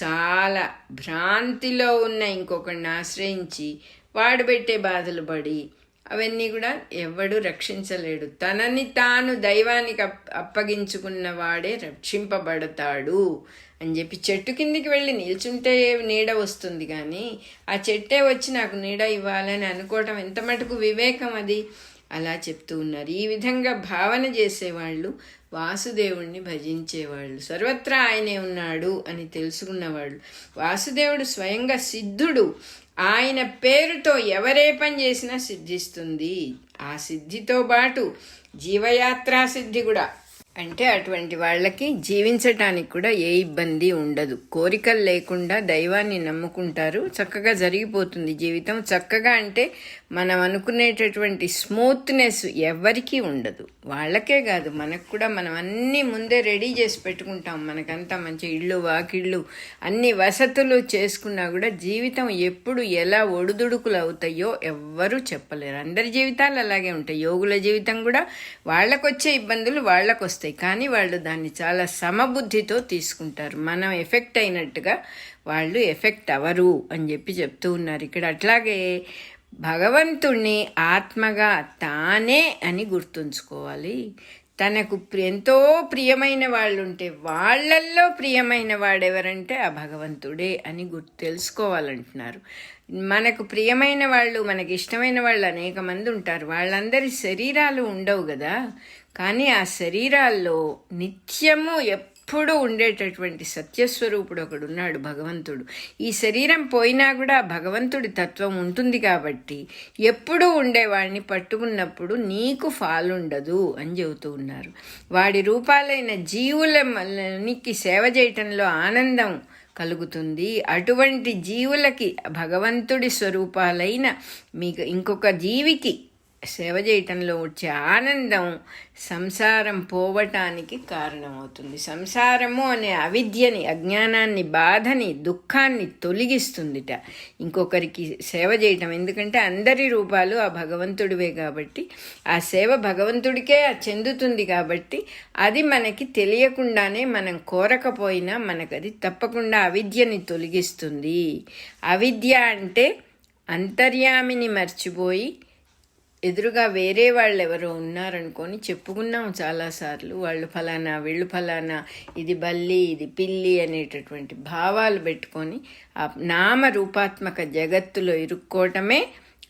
చాలా భ్రాంతిలో ఉన్న ఇంకొకరిని ఆశ్రయించి వాడు పెట్టే బాధలు పడి అవన్నీ కూడా ఎవడు రక్షించలేడు. తనని తాను దైవానికి అప్పగించుకున్న వాడే రక్షింపబడతాడు అని చెప్పి చెట్టు కిందికి వెళ్ళి నిల్చుంటే నీడ వస్తుంది, కానీ ఆ చెట్టే వచ్చి నాకు నీడ ఇవ్వాలని అనుకోవటం ఎంత మటుకు వివేకం అది. అలా చెప్తూ ఉన్నారు. ఈ విధంగా భావన చేసేవాళ్ళు వాసుదేవుణ్ణి భజించేవాళ్ళు, సర్వత్రా ఆయనే ఉన్నాడు అని తెలుసుకున్నవాళ్ళు. వాసుదేవుడు స్వయంగా సిద్ధుడు. ఆయన పేరుతో ఎవరే పని చేసినా సిద్ధిస్తుంది. ఆ సిద్ధితో పాటు జీవయాత్రా సిద్ధి కూడా. అంటే అటువంటి వాళ్ళకి జీవించటానికి కూడా ఏ ఇబ్బంది ఉండదు. కోరికలు లేకుండా దైవాన్ని నమ్ముకుంటారు, చక్కగా జరిగిపోతుంది జీవితం. చక్కగా అంటే మనం అనుకునేటటువంటి స్మూత్నెస్ ఎవరికీ ఉండదు. వాళ్ళకే కాదు, మనకు కూడా. మనం అన్నీ ముందే రెడీ చేసి పెట్టుకుంటాం. మనకంతా మంచి ఇళ్ళు, వాకిళ్ళు, అన్ని వసతులు చేసుకున్నా కూడా జీవితం ఎప్పుడు ఎలా ఒడుదుడుకులు అవుతాయో ఎవ్వరూ చెప్పలేరు. అందరి జీవితాలు అలాగే ఉంటాయి. యోగుల జీవితం కూడా వాళ్ళకొచ్చే ఇబ్బందులు వాళ్ళకు వస్తాయి, కానీ వాళ్ళు దాన్ని చాలా సమబుద్ధితో తీసుకుంటారు. మనం ఎఫెక్ట్ అయినట్టుగా వాళ్ళు ఎఫెక్ట్ అవరు అని చెప్పి చెప్తూ ఉన్నారు ఇక్కడ. అట్లాగే భగవంతుణ్ణి ఆత్మగా తానే అని గుర్తుంచుకోవాలి. తనకు ఎంతో ప్రియమైన వాళ్ళు ఉంటే వాళ్ళల్లో ప్రియమైన వాడెవరంటే ఆ భగవంతుడే అని తెలుసుకోవాలంటున్నారు. మనకు ప్రియమైన వాళ్ళు, మనకి ఇష్టమైన వాళ్ళు అనేక మంది ఉంటారు. వాళ్ళందరి శరీరాలు ఉండవు కదా, కానీ ఆ శరీరాల్లో నిత్యము ఎప్పుడూ ఉండేటటువంటి సత్యస్వరూపుడు ఒకడు ఉన్నాడు, భగవంతుడు. ఈ శరీరం పోయినా కూడా భగవంతుడి తత్వం ఉంటుంది కాబట్టి ఎప్పుడూ ఉండేవాడిని పట్టుకున్నప్పుడు నీకు ఫాలుండదు అని చెబుతూ ఉన్నారు. వాడి రూపాలైన జీవులకి సేవ చేయటంలో ఆనందం కలుగుతుంది. అటువంటి జీవులకి భగవంతుడి స్వరూపాలైన మీకు ఇంకొక జీవికి సేవ చేయటంలో వచ్చే ఆనందం సంసారం పోవటానికి కారణమవుతుంది. సంసారము అనే అవిద్యని, అజ్ఞానాన్ని, బాధని, దుఃఖాన్ని తొలగిస్తుందిట ఇంకొకరికి సేవ చేయటం. ఎందుకంటే అందరి రూపాలు ఆ భగవంతుడివే కాబట్టి, ఆ సేవ భగవంతుడికే చెందుతుంది కాబట్టి అది మనకి తెలియకుండానే, మనం కోరకపోయినా మనకది తప్పకుండా అవిద్యని తొలగిస్తుంది. అవిద్య అంటే అంతర్యామిని మర్చిపోయి ఎదురుగా వేరే వాళ్ళు ఎవరో ఉన్నారనుకొని చెప్పుకున్నాం చాలాసార్లు. వాళ్ళు ఫలానా, వీళ్ళు ఫలానా, ఇది బల్లి, ఇది పిల్లి అనేటటువంటి భావాలు పెట్టుకొని ఆ నామరూపాత్మక జగత్తులో ఇరుక్కోవటమే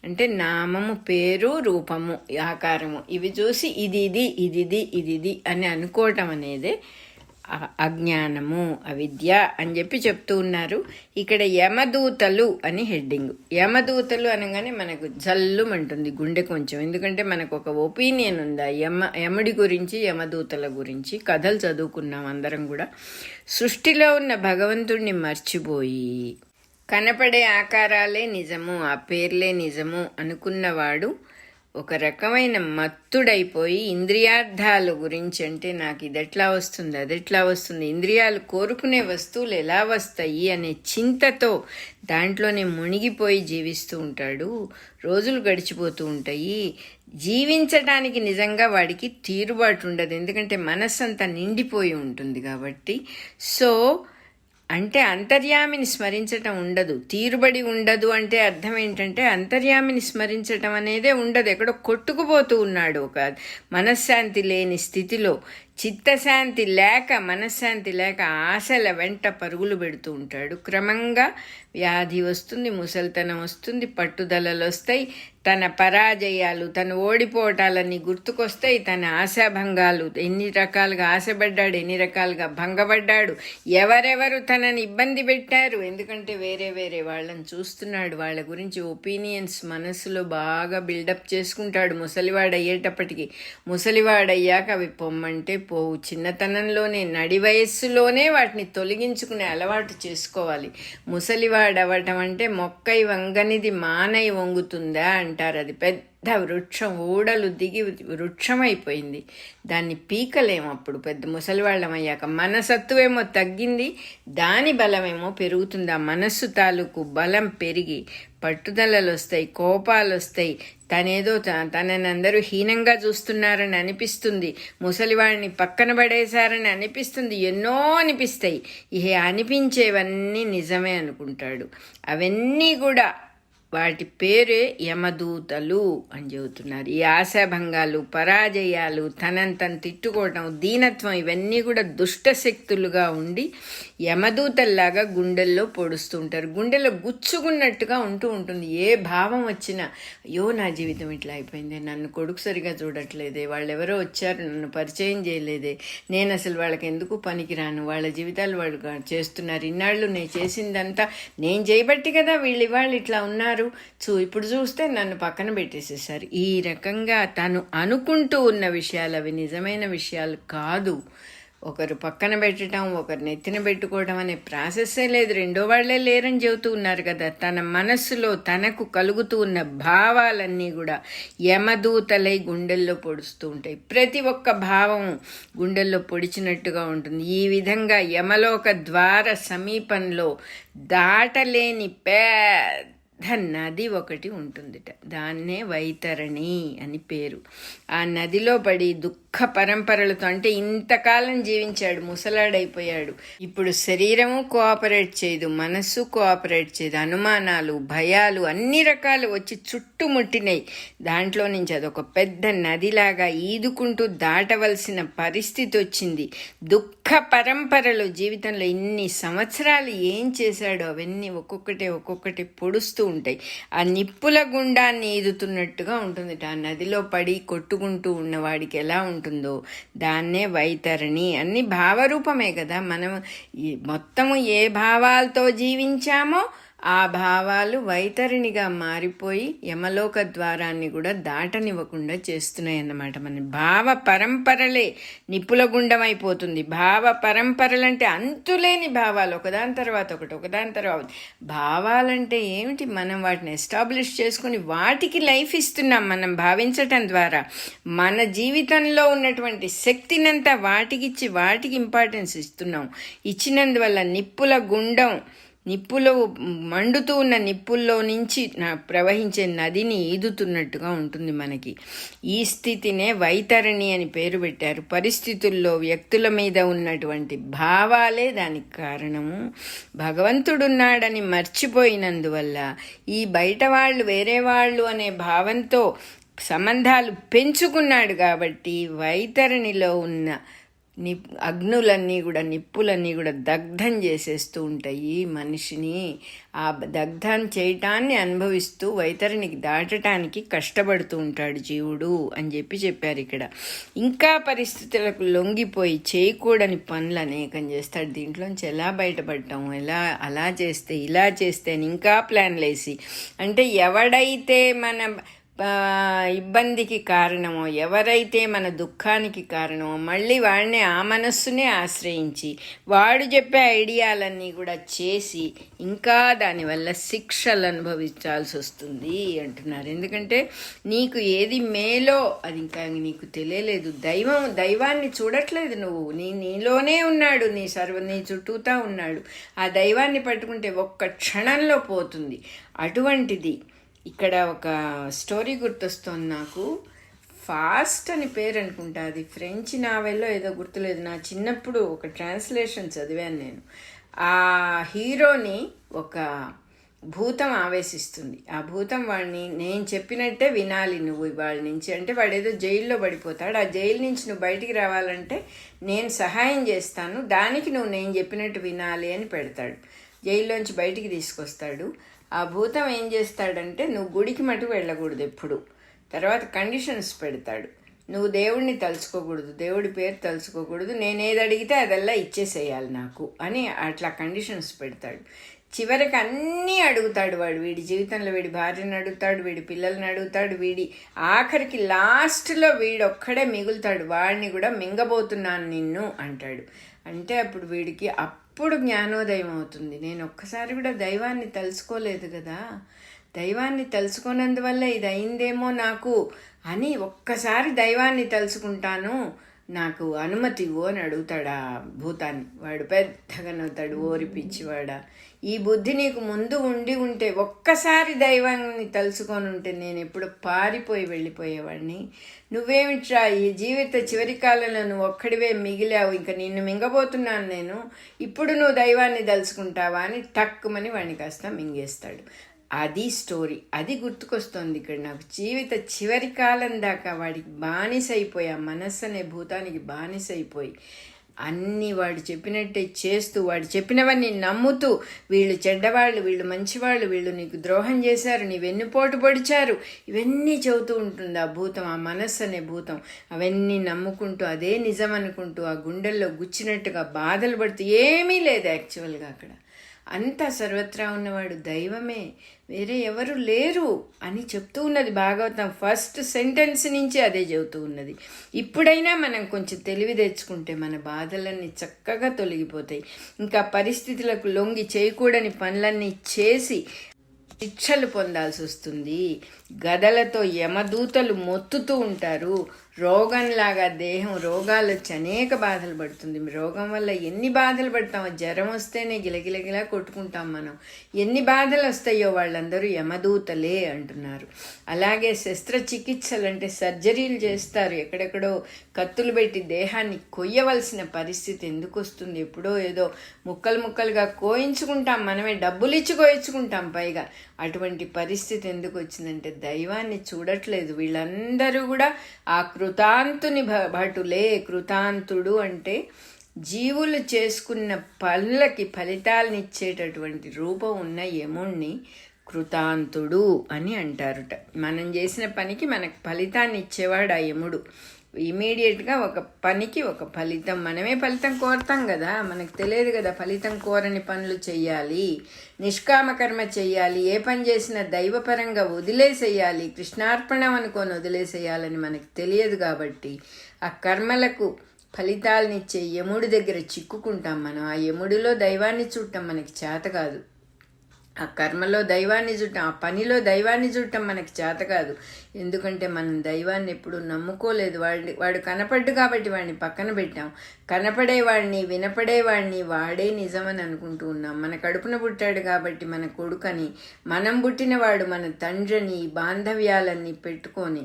అంటే నామము, పేరు, రూపము, ఆకారము ఇవి చూసి ఇది అని అనుకోవటం అనేదే అజ్ఞానము, అవిద్య అని చెప్తూ ఉన్నారు. ఇక్కడ యమదూతలు అని హెడ్డింగ్. యమదూతలు అనగానే మనకు జల్లుమంటుంది గుండె కొంచెం. ఎందుకంటే మనకు ఒక ఒపీనియన్ ఉందా యముడి గురించి, యమదూతల గురించి. కథలు చదువుకున్నాం అందరం కూడా. సృష్టిలో ఉన్న భగవంతుడిని మర్చిపోయి కనపడే ఆకారాలే నిజము, ఆ పేర్లే నిజము అనుకున్నవాడు ఒక రకమైన మత్తుడైపోయి ఇంద్రియార్థాల గురించి, అంటే నాకు ఇది ఎట్లా వస్తుంది, అది ఎట్లా వస్తుంది, ఇంద్రియాలు కోరుకునే వస్తువులు ఎలా వస్తాయి అనే చింతతో దాంట్లోనే మునిగిపోయి జీవిస్తూ ఉంటాడు. రోజులు గడిచిపోతూ ఉంటాయి. జీవించడానికి నిజంగా వాడికి తీరుబాటు ఉండదు. ఎందుకంటే మనస్సంతా నిండిపోయి ఉంటుంది కాబట్టి. సో అంటే అంతర్యామిని స్మరించటం ఉండదు, తీరుబడి ఉండదు. అంటే అర్థం ఏంటంటే అంతర్యామిని స్మరించటం అనేదే ఉండదు. ఎక్కడో కొట్టుకుపోతూ ఉన్నాడు ఒక మనశ్శాంతి లేని స్థితిలో. చిత్తశాంతి లేక, మనశ్శాంతి లేక ఆశల వెంట పరుగులు పెడుతూ ఉంటాడు. క్రమంగా వ్యాధి వస్తుంది, ముసలితనం వస్తుంది, పట్టుదలలు వస్తాయి, తన పరాజయాలు, తన ఓడిపోవటాలన్నీ గుర్తుకొస్తాయి, తన ఆశాభంగాలు, ఎన్ని రకాలుగా ఆశపడ్డాడు, ఎన్ని రకాలుగా భంగపడ్డాడు, ఎవరెవరు తనని ఇబ్బంది పెట్టారు. ఎందుకంటే వేరే వేరే వాళ్ళని చూస్తున్నాడు, వాళ్ళ గురించి ఒపీనియన్స్ మనసులో బాగా బిల్డప్ చేసుకుంటాడు. ముసలివాడు అయ్యేటప్పటికి, ముసలివాడయ్యాక అవి పొమ్మంటే పోవు. చిన్నతనంలోనే, నడి వయస్సులోనే వాటిని తొలగించుకునే అలవాటు చేసుకోవాలి. ముసలివాడవటం అంటే మొక్కై వంగనిది మానై వంగుతుందా అంటారు. అది పెద్ద వృక్షం, ఊడలు దిగి వృక్షమైపోయింది. దాన్ని పీకలేము అప్పుడు పెద్ద ముసలివాళ్ళం అయ్యాక. మన సత్తువేమో తగ్గింది, దాని బలమేమో పెరుగుతుంది. ఆ మనస్సు తాలూకు బలం పెరిగి పట్టుదలలు వస్తాయి, కోపాలు వస్తాయి. తనేదో తనని అందరూ హీనంగా చూస్తున్నారని అనిపిస్తుంది, ముసలివాడిని పక్కన పడేశారని అనిపిస్తుంది, ఎన్నో అనిపిస్తాయి. ఇహే అనిపించేవన్నీ నిజమే అనుకుంటాడు. అవన్నీ కూడా వాటి పేరే యమదూతలు అని చెబుతున్నారు. ఈ ఆశాభంగాలు, పరాజయాలు, తనంతను తిట్టుకోవటం, దీనత్వం ఇవన్నీ కూడా దుష్ట శక్తులుగా ఉండి యమదూతల్లాగా గుండెల్లో పొడుస్తూ ఉంటారు. గుండెలో గుచ్చుకున్నట్టుగా ఉంటుంది. ఏ భావం వచ్చినా, అయ్యో నా జీవితం ఇట్లా అయిపోయింది, నన్ను కొడుకు సరిగా చూడట్లేదే, వాళ్ళెవరో వచ్చారు నన్ను పరిచయం చేయలేదే, నేను అసలు వాళ్ళకి ఎందుకు పనికిరాను, వాళ్ళ జీవితాలు వాళ్ళు చేస్తున్నారు, ఇన్నాళ్ళు నేను చేసిందంతా నేను చేయబట్టి కదా వీళ్ళు ఇవాళ ఇట్లా ఉన్నారు, ఇప్పుడు చూస్తే నన్ను పక్కన పెట్టేసేసారు. ఈ రకంగా తను అనుకుంటూ ఉన్న విషయాలు అవి నిజమైన విషయాలు కాదు. ఒకరు పక్కన పెట్టడం, ఒకరు నెత్తిన పెట్టుకోవడం అనే ప్రాసెస్సే లేదు. రెండో వాళ్లే లేరని చెబుతూ ఉన్నారు కదా. తన మనస్సులో తనకు కలుగుతూ ఉన్న భావాలన్నీ కూడా యమదూతలై గుండెల్లో పొడుస్తూ ఉంటాయి. ప్రతి ఒక్క భావం గుండెల్లో పొడిచినట్టుగా ఉంటుంది. ఈ విధంగా యమలోక ద్వార సమీపంలో దాటలేని పెద్ద నది ఒకటి ఉంటుందిట. దాన్నే వైతరణి అని పేరు. ఆ నదిలో పడి దుఃఖ పరంపరలతో, అంటే ఇంతకాలం జీవించాడు, ముసలాడైపోయాడు. ఇప్పుడు శరీరము కోఆపరేట్ చేయదు, మనస్సు కోఆపరేట్ చేయదు, అనుమానాలు, భయాలు అన్ని రకాలు వచ్చి చుట్టుముట్టినాయి. దాంట్లో నుంచి అదొక పెద్ద నదిలాగా ఈదుకుంటూ దాటవలసిన పరిస్థితి వచ్చింది. దుఃఖ పరంపరలు జీవితంలో ఇన్ని సంవత్సరాలు ఏం చేశాడో అవన్నీ ఒక్కొక్కటి పొడుస్తూ ఉంటాయి. ఆ నిప్పుల గుండాన్ని ఈదుతున్నట్టుగా ఉంటుంది. ఆ నదిలో పడి కొట్టుకుంటూ ఉన్నవాడికి ఎలా ఉంటుందో దాన్నే వైతరణి. అన్ని భావరూపమే కదా. మనం మొత్తము ఏ భావాలతో జీవించామో ఆ భావాలు వైతరిణిగా మారిపోయి యమలోక ద్వారాన్ని కూడా దాటనివ్వకుండా చేస్తున్నాయి అన్నమాట. మన భావ పరంపరలే నిపుల గుండమైపోతుంది. భావ పరంపరలంటే అంతులేని భావాలు, ఒకదాని తర్వాత ఒకటి, ఒకదాని తర్వాత. భావాలంటే ఏమిటి? మనం వాటిని ఎస్టాబ్లిష్ చేసుకుని వాటికి లైఫ్ ఇస్తున్నాం. మనం భావించటం ద్వారా మన జీవితంలో ఉన్నటువంటి శక్తినంతా వాటికిచ్చి వాటికి ఇంపార్టెన్స్ ఇస్తున్నాం. ఇచ్చినందువల్ల నిప్పులో మండుతూ ఉన్న నిప్పుల్లో నుంచి ప్రవహించే నదిని ఈదుతున్నట్టుగా ఉంటుంది మనకి. ఈ స్థితినే వైతరణి అని పేరు పెట్టారు. పరిస్థితుల్లో వ్యక్తుల మీద ఉన్నటువంటి భావాలే దానికి కారణము. భగవంతుడున్నాడని మర్చిపోయినందువల్ల ఈ బయట వాళ్ళు వేరే వాళ్ళు అనే భావంతో సంబంధాలు పెంచుకున్నాడు. కాబట్టి వైతరణిలో ఉన్న అగ్నులన్నీ కూడా, నిప్పులన్నీ కూడా దగ్ధం చేసేస్తూ ఉంటాయి మనిషిని. ఆ దగ్ధం చేయటాన్ని అనుభవిస్తూ వైతరినికి దాటటానికి కష్టపడుతూ ఉంటాడు జీవుడు అని చెప్పారు ఇక్కడ. ఇంకా పరిస్థితులకు లొంగిపోయి చేయకూడని పనులు అనేకం చేస్తాడు. దీంట్లోంచి ఎలా బయటపడటం, అలా చేస్తే ఇలా చేస్తే అని ఇంకా ప్లాన్లు వేసి, అంటే ఎవడైతే మన ఇబ్బందికి కారణమో, ఎవరైతే మన దుఃఖానికి కారణమో, మళ్ళీ వాడిని ఆ మనస్సునే ఆశ్రయించి వాడు చెప్పే ఐడియాలన్నీ కూడా చేసి ఇంకా దానివల్ల శిక్షలు అనుభవించాల్సి వస్తుంది అంటున్నారు. ఎందుకంటే నీకు ఏది మేలో అది ఇంకా నీకు తెలియలేదు. దైవాన్ని చూడట్లేదు నువ్వు. నీలోనే ఉన్నాడు, నీ చుట్టూతా ఉన్నాడు. ఆ దైవాన్ని పట్టుకుంటే ఒక్క క్షణంలో పోతుంది. అటువంటిది ఇక్కడ ఒక స్టోరీ గుర్తొస్తుంది నాకు. ఫాస్ట్ అని పేరు అనుకుంటా, అది ఫ్రెంచ్ నావెల్లో ఏదో గుర్తులేదు. నా చిన్నప్పుడు ఒక ట్రాన్స్లేషన్ చదివాను నేను. ఆ హీరోని ఒక భూతం ఆవేశిస్తుంది. ఆ భూతం వాడిని నేను చెప్పినట్టే వినాలి నువ్వు ఇవాళ నుంచి, అంటే వాడు ఏదో జైల్లో పడిపోతాడు. ఆ జైలు నుంచి నువ్వు బయటికి రావాలంటే నేను సహాయం చేస్తాను, దానికి నువ్వు నేను చెప్పినట్టు వినాలి అని పెడతాడు. జైల్లోంచి బయటికి తీసుకొస్తాడు. ఆ భూతం ఏం చేస్తాడంటే, నువ్వు గుడికి మటుకు వెళ్ళకూడదు ఎప్పుడు, తర్వాత కండిషన్స్ పెడతాడు. నువ్వు దేవుడిని తలుచుకోకూడదు, దేవుడి పేరు తలుచుకోకూడదు, నేనేది అడిగితే అదల్లా ఇచ్చేసేయాలి నాకు అని అట్లా కండిషన్స్ పెడతాడు. చివరికి అన్నీ అడుగుతాడు వాడు. వీడి జీవితంలో వీడి భార్యను అడుగుతాడు, వీడి పిల్లల్ని అడుగుతాడు, ఆఖరికి లాస్ట్లో వీడొక్కడే మిగులుతాడు. వాడిని కూడా మింగబోతున్నాను నిన్ను అంటాడు. అంటే అప్పుడు వీడికి అప్పుడు జ్ఞానోదయం అవుతుంది. నేను ఒక్కసారి కూడా దైవాన్ని తలుచుకోలేదు కదా, దైవాన్ని తలుచుకోనందువల్ల ఇది అయిందేమో నాకు అని ఒక్కసారి దైవాన్ని తలుచుకుంటాను, నాకు అనుమతి ఇవ్వు అని అడుగుతాడు ఆ భూతాన్ని. వాడు పెద్దగా నవ్వుతాడు, ఓరి పిచ్చివాడా, ఈ బుద్ధి నీకు ముందు ఉంటే ఒక్కసారి దైవాన్ని తలుచుకొని ఉంటే నేను ఎప్పుడు పారిపోయి వెళ్ళిపోయేవాడిని. నువ్వేమిట్రా ఈ జీవిత చివరి కాలంలో నువ్వు ఒక్కడివే మిగిలావు, ఇంకా నిన్ను మింగబోతున్నాను నేను, ఇప్పుడు నువ్వు దైవాన్ని తలుచుకుంటావా అని టక్కుమని వాడిని కాస్త మింగేస్తాడు. అది స్టోరీ. అది గుర్తుకొస్తుంది ఇక్కడ నాకు. జీవిత చివరి కాలం దాకా వాడికి బానిసైపోయి, ఆ మనస్సు అనే భూతానికి బానిసైపోయి అన్నీ వాడు చెప్పినట్టే చేస్తూ, వాడు చెప్పినవన్నీ నమ్ముతూ, వీళ్ళు చెడ్డవాళ్ళు, వీళ్ళు మంచివాళ్ళు, వీళ్ళు నీకు ద్రోహం చేశారు, నీ వెన్నుపోటు పొడిచారు, ఇవన్నీ చెబుతూ ఉంటుంది ఆ భూతం, ఆ మనస్సు అనే భూతం. అవన్నీ నమ్ముకుంటూ అదే నిజం అనుకుంటూ ఆ గుండెల్లో గుచ్చినట్టుగా బాధలు పడుతూ, ఏమీ లేదు యాక్చువల్గా అక్కడ. అంతా సర్వత్రా ఉన్నవాడు దైవమే, వేరే ఎవరు లేరు అని చెప్తూ ఉన్నది భాగవతం. ఫస్ట్ సెంటెన్స్ నుంచి అదే చెబుతూ ఉన్నది. ఇప్పుడైనా మనం కొంచెం తెలివి తెచ్చుకుంటే మన బాధలన్నీ చక్కగా తొలగిపోతాయి. ఇంకా పరిస్థితులకు లొంగి చేయకూడని పనులన్నీ చేసి శిక్షలు పొందాల్సి వస్తుంది. గదలతో యమదూతలు మొత్తుతూ ఉంటారు. రోగంలాగా దేహం రోగాలు వచ్చి అనేక బాధలు పడుతుంది. రోగం వల్ల ఎన్ని బాధలు పడతామో, జ్వరం వస్తేనే గిలగిలగిలా కొట్టుకుంటాం మనం. ఎన్ని బాధలు వస్తాయో వాళ్ళందరూ యమదూతలే అంటున్నారు. అలాగే శస్త్రచికిత్సలు అంటే సర్జరీలు చేస్తారు, ఎక్కడెక్కడో కత్తులు పెట్టి దేహాన్ని కొయ్యవలసిన పరిస్థితి ఎందుకు వస్తుంది? ఎప్పుడో ఏదో ముక్కలు ముక్కలుగా కోయించుకుంటాం, మనమే డబ్బులు ఇచ్చి కోయించుకుంటాం పైగా. అటువంటి పరిస్థితి ఎందుకు వచ్చిందంటే దైవాన్ని చూడట్లేదు వీళ్ళందరూ కూడా. ఆ కృతాంతుని భటులే. కృతాంతుడు అంటే జీవులు చేసుకున్న పనులకి ఫలితాలనిచ్చేటటువంటి రూపం ఉన్న యముణ్ణి కృతాంతుడు అని అంటారుట. మనం చేసిన పనికి మనకు ఫలితాన్ని ఇచ్చేవాడు ఆ యముడు. ఇమీడియట్గా ఒక పనికి ఒక ఫలితం. మనమే ఫలితం కోరుతాం కదా, మనకు తెలియదు కదా ఫలితం కోరని పనులు చెయ్యాలి, నిష్కామ కర్మ చెయ్యాలి, ఏ పని చేసినా దైవపరంగా వదిలేసేయాలి, కృష్ణార్పణం అనుకొని వదిలేసేయాలని మనకు తెలియదు. కాబట్టి ఆ కర్మలకు ఫలితాలనిచ్చే యముడి దగ్గర చిక్కుకుంటాం మనం. ఆ యముడిలో దైవాన్ని చూడటం మనకి చేత కాదు, ఆ కర్మలో దైవాన్ని చూడటం, ఆ పనిలో దైవాన్ని చూడటం మనకి చేత కాదు. ఎందుకంటే మనం దైవాన్ని ఎప్పుడు నమ్ముకోలేదు. వాడు కనపడ్డు కాబట్టి వాడిని పక్కన పెట్టాం. కనపడేవాడిని, వినపడేవాడిని వాడే నిజమని అనుకుంటూ ఉన్నాం. మన కడుపున పుట్టాడు కాబట్టి మన కొడుకని, మనం పుట్టినవాడు మన తండ్రిని, బాంధవ్యాలన్నీ పెట్టుకొని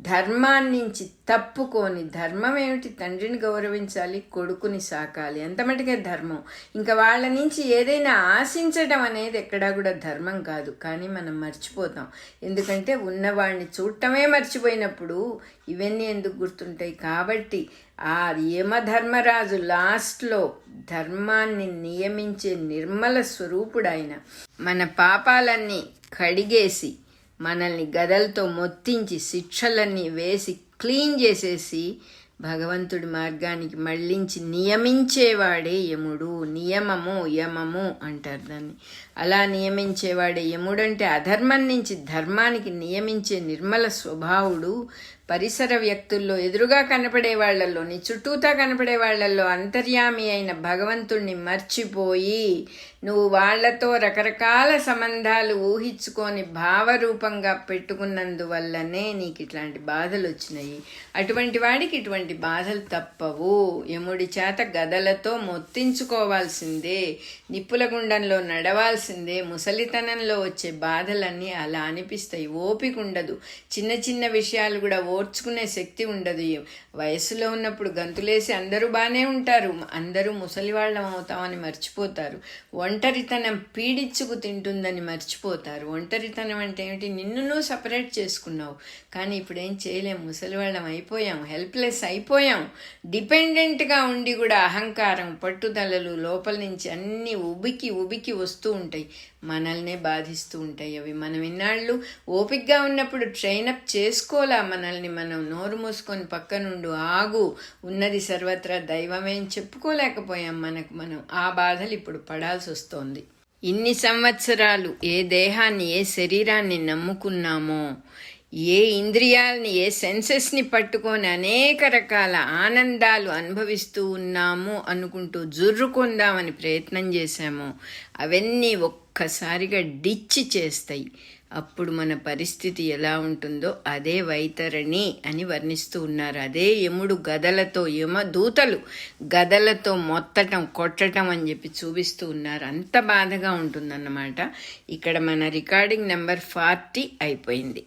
ధర్మాన్నించి తప్పుకొని, ధర్మం ఏమిటి? తండ్రిని గౌరవించాలి, కొడుకుని సాకాలి, అంతమటుకే ధర్మం. ఇంకా వాళ్ళ నుంచి ఏదైనా ఆశించడం అనేది ఎక్కడా కూడా ధర్మం కాదు. కానీ మనం మర్చిపోతాం. ఎందుకంటే ఉన్నవాడిని చూడటమే మర్చిపోయినప్పుడు ఇవన్నీ ఎందుకు గుర్తుంటాయి? కాబట్టి ఆ యమధర్మరాజు లాస్ట్లో ధర్మాన్ని నియమించే నిర్మల స్వరూపుడు ఆయన. మన పాపాలన్నీ కడిగేసి మనల్ని గదలతో మొత్తించి శిక్షలన్నీ వేసి క్లీన్ చేసేసి భగవంతుడి మార్గానికి మళ్ళించి నియమించేవాడే యముడు. నియమము యమము అంటారు దాన్ని. అలా నియమించేవాడే యముడంటే అధర్మం నుంచి ధర్మానికి నియమించే నిర్మల స్వభావుడు. పరిసర వ్యక్తుల్లో, ఎదురుగా కనపడే వాళ్లలో, నీ చుట్టూతా కనపడే వాళ్లలో అంతర్యామి అయిన భగవంతుణ్ణి మర్చిపోయి నువ్వు వాళ్లతో రకరకాల సంబంధాలు ఊహించుకొని భావరూపంగా పెట్టుకున్నందువల్లనే నీకు ఇట్లాంటి బాధలు వచ్చినాయి. అటువంటి వాడికి ఇటువంటి బాధలు తప్పవు. యముడి చేత గదలతో మొత్తించుకోవాల్సిందే, నిప్పుల గుండంలో నడవాల్సిందే. ముసలితనంలో వచ్చే బాధలన్నీ అలా అనిపిస్తాయి. ఓపిక ఉండదు, చిన్న చిన్న విషయాలు కూడా ఓర్చుకునే శక్తి ఉండదు. వయసులో ఉన్నప్పుడు గంతులేసి అందరూ బాగానే ఉంటారు, అందరూ ముసలివాళ్ళం అవుతామని మర్చిపోతారు. ఒంటరితనం పీడించుకు తింటుందని మర్చిపోతారు. ఒంటరితనం అంటే ఏమిటి? నిన్ను నువ్వు సపరేట్ చేసుకున్నావు, కానీ ఇప్పుడు ఏం చేయలేం, ముసలివాళ్ళం అయిపోయాం, హెల్ప్లెస్ అయిపోయాం. డిపెండెంట్గా ఉండి కూడా అహంకారం, పట్టుదలలు లోపల నుంచి అన్నీ ఉబికి వస్తూ ఉంటాయి, మనల్నే బాధిస్తూ ఉంటాయి అవి. మనం ఇన్నాళ్ళు ఓపికగా ఉన్నప్పుడు ట్రైనప్ చేసుకోలా మనల్ని. మనం నోరు మూసుకొని పక్కనుండు, ఆగు, ఉన్నది సర్వత్రా దైవమేం చెప్పుకోలేకపోయాం. మనం ఆ బాధలు ఇప్పుడు పడాల్సి వస్తోంది. ఇన్ని సంవత్సరాలు ఏ దేహాన్ని, ఏ శరీరాన్ని నమ్ముకున్నామో, ఏ ఇంద్రియాలని, ఏ సెన్సెస్ని పట్టుకొని అనేక రకాల ఆనందాలు అనుభవిస్తూ ఉన్నాము అనుకుంటూ జుర్రుకుందామని ప్రయత్నం చేశామో అవన్నీ ఒక్కసారిగా డిచ్చి చేస్తాయి. అప్పుడు మన పరిస్థితి ఎలా ఉంటుందో అదే వైతరణి అని వర్ణిస్తూ ఉన్నారు. అదే యముడు గదలతో, యమదూతలు గదలతో మొత్తటం, కొట్టటం అని చెప్పి చూపిస్తూ ఉన్నారు. అంత బాధగా ఉంటుందన్నమాట. ఇక్కడ మన రికార్డింగ్ నెంబర్ 40 అయిపోయింది.